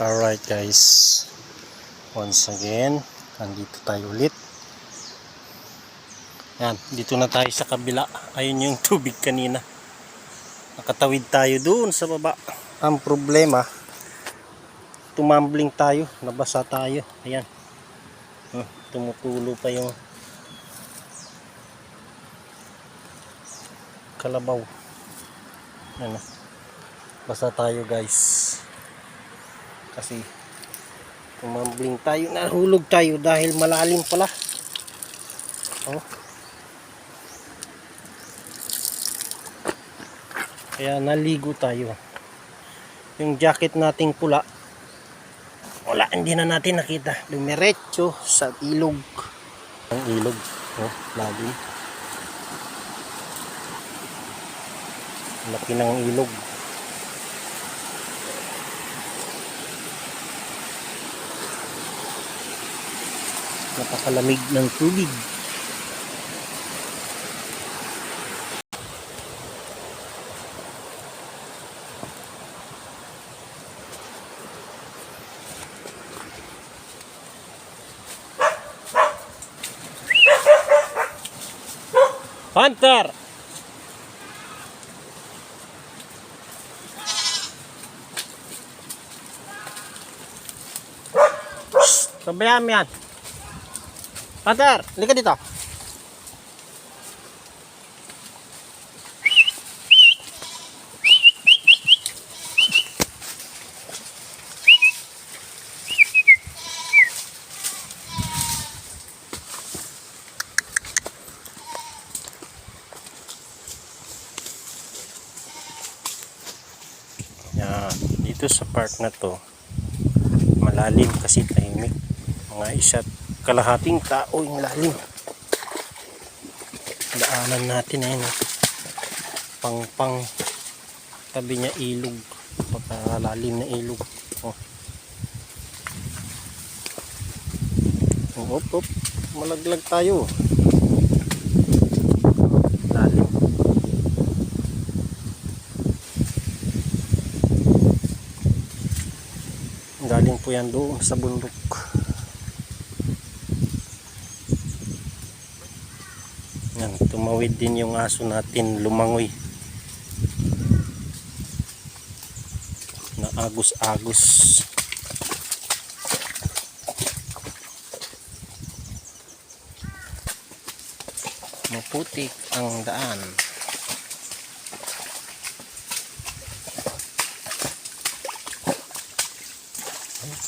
Alright guys, once again nandito tayo ulit. Yan, dito na tayo sa kabila. Ayun yung tubig kanina, nakatawid tayo doon sa baba. Ang problema, tumambling tayo, nabasa tayo. Ayan, tumutulo pa yung kalabaw. Ano, basa tayo guys kasi tumambling tayo, nahulog tayo dahil malalim pala. Kaya naligo tayo. Yung jacket nating pula, wala, hindi na natin nakita. Dumiretso sa ilog. Ang ilog, lalim. Laki ng ilog. Napakalamig ng tubig. Hunter! Sabayaan mo yan. Hunter, halika dito. Yan, dito sa park na to, malalim kasi tahimik. Mga isa't kalahating tao yung lalim. Daanan natin ayun, pang tabi niya ilog, pagkalalim na ilog. Op, malaglag tayo. Lalim. Galing po yan doon sa bundok. Yan, tumawid din yung aso natin, lumangoy. Na agos-agos. Maputik ang daan.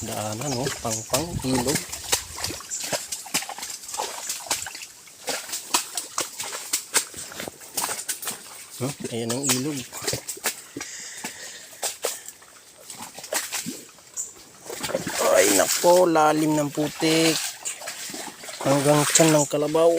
Daanan, pang ilog. Ayan ang ilog. Ay nako, lalim ng putik hanggang tiyan ng kalabaw.